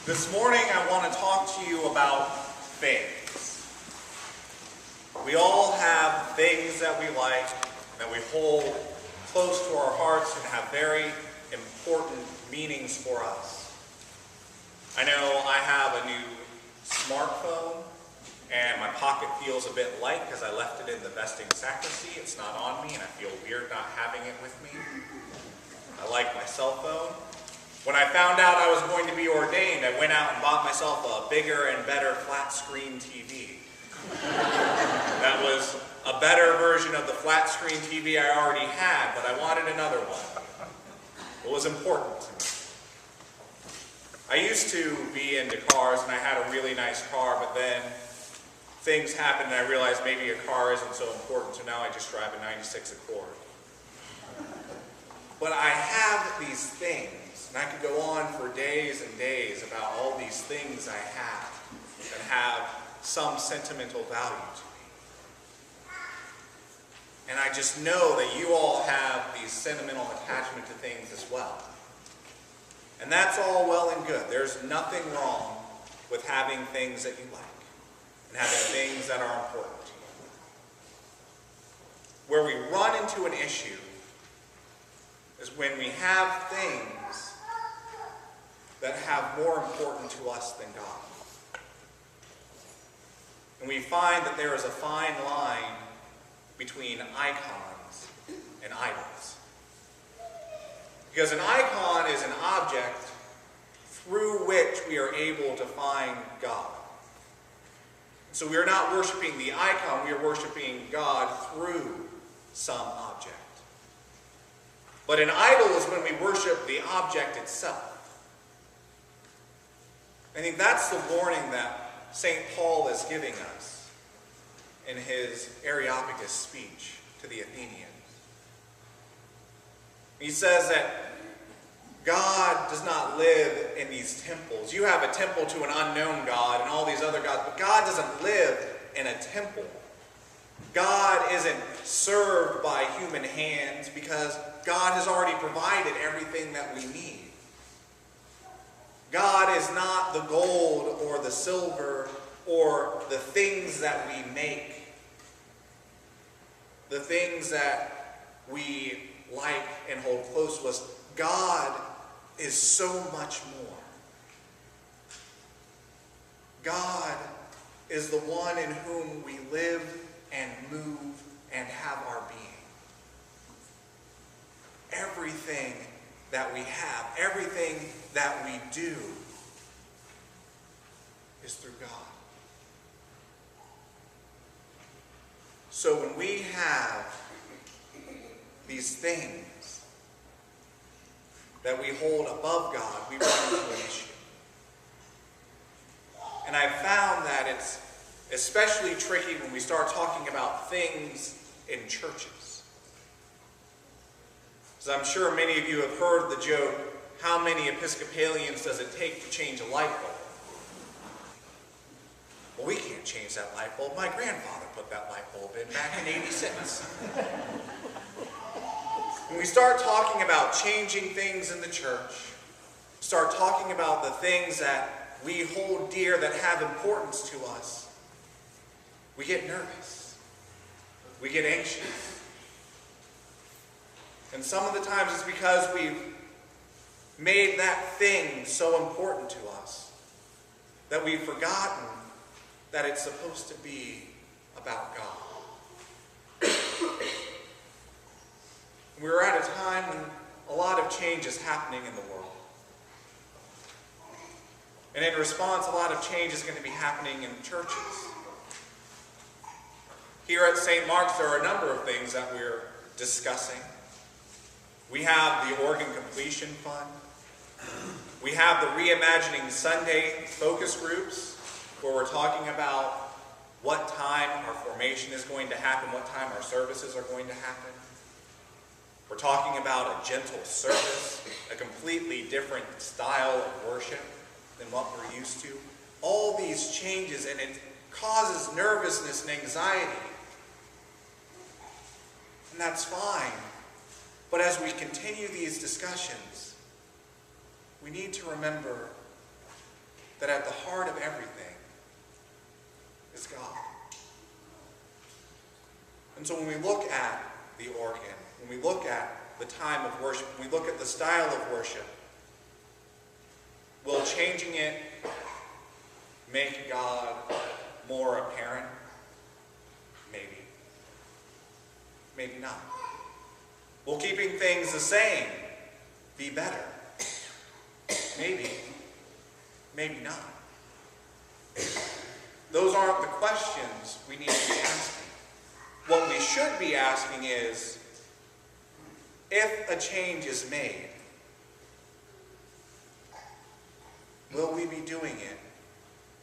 This morning I want to talk to you about things. We all have things that we like, that we hold close to our hearts and have very important meanings for us. I know I have a new smartphone and my pocket feels a bit light because I left it in the vesting sacristy. It's not on me and I feel weird not having it with me. I like my cell phone. When I found out I was going to be ordained, I went out and bought myself a bigger and better flat screen TV. That was a better version of the flat screen TV I already had, but I wanted another one. It was important to me. I used to be into cars and I had a really nice car, but then things happened and I realized maybe a car isn't so important, so now I just drive a 96 Accord. But I have these things, and I could go on for days and days about all these things I have that have some sentimental value to me. And I just know that you all have these sentimental attachment to things as well. And that's all well and good. There's nothing wrong with having things that you like and having things that are important to you. Where we run into an issue is when we have things that have more important to us than God. And we find that there is a fine line between icons and idols. Because an icon is an object through which we are able to find God. So we are not worshiping the icon, we are worshiping God through some object. But an idol is when we worship the object itself. I think that's the warning that St. Paul is giving us in his Areopagus speech to the Athenians. He says that God does not live in these temples. You have a temple to an unknown God and all these other gods, but God doesn't live in a temple. God isn't served by human hands because God has already provided everything that we need. God is not the gold or the silver or the things that we make, the things that we like and hold close to us. God is so much more. God is the one in whom we live and move and have our being. Everything that we have, everything that we do is through God. So when we have these things that we hold above God, we run into an issue. And I've found that it's especially tricky when we start talking about things in churches. Because I'm sure many of you have heard the joke, how many Episcopalians does it take to change a light bulb? Well, we can't change that light bulb. My grandfather put that light bulb in back in '86. When we start talking about changing things in the church, start talking about the things that we hold dear that have importance to us, we get nervous. We get anxious. And some of the times it's because we've made that thing so important to us that we've forgotten that it's supposed to be about God. We're at a time when a lot of change is happening in the world. And in response, a lot of change is going to be happening in churches. Here at St. Mark's, there are a number of things that we're discussing. We have the Organ Completion Fund. We have the Reimagining Sunday focus groups, where we're talking about what time our formation is going to happen, what time our services are going to happen. We're talking about a gentle service, a completely different style of worship than what we're used to. All these changes, and it causes nervousness and anxiety. And that's fine. But as we continue these discussions, we need to remember that at the heart of everything is God. And so when we look at the organ, when we look at the time of worship, when we look at the style of worship, will changing it make God more apparent? Maybe. Maybe not. Will keeping things the same be better? Maybe. Maybe not. Those aren't the questions we need to be asking. What we should be asking is, if a change is made, will we be doing it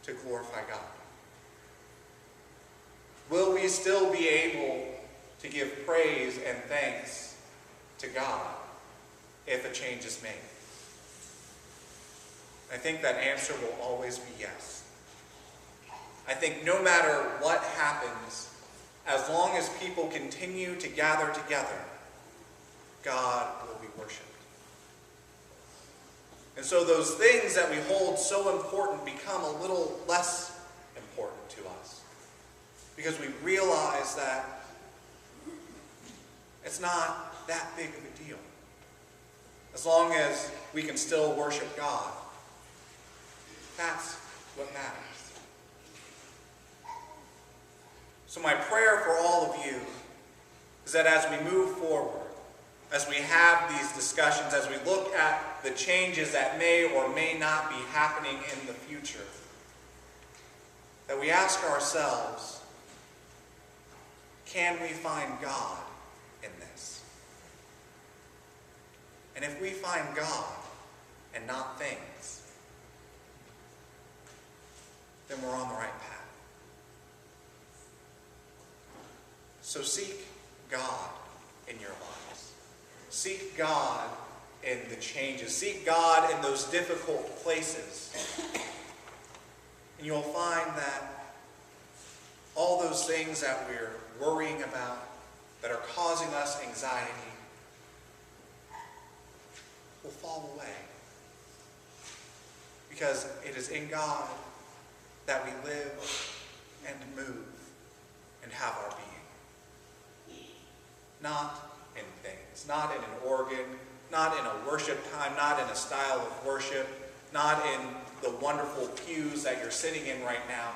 to glorify God? Will we still be able to give praise and thanks to God if a change is made? I think that answer will always be yes. I think no matter what happens, as long as people continue to gather together, God will be worshipped. And so those things that we hold so important become a little less important to us, because we realize that it's not that big of a deal. As long as we can still worship God, that's what matters. So my prayer for all of you is that as we move forward, as we have these discussions, as we look at the changes that may or may not be happening in the future, that we ask ourselves, can we find God in this? And if we find God and not things, then we're on the right path. So seek God in your lives. Seek God in the changes. Seek God in those difficult places. And you'll find that all those things that we're worrying about, that are causing us anxiety, will fall away. Because it is in God that we live and move and have our being. Not in things, not in an organ, not in a worship time, not in a style of worship, not in the wonderful pews that you're sitting in right now.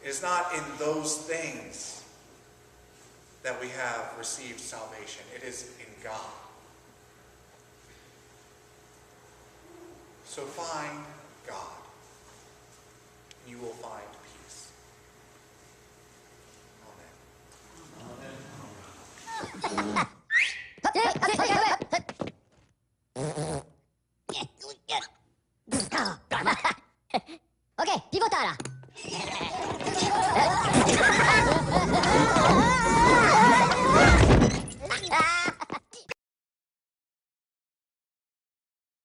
It is not in those things that we have received salvation. It is in God. So find God, and you will find peace. Amen. Amen.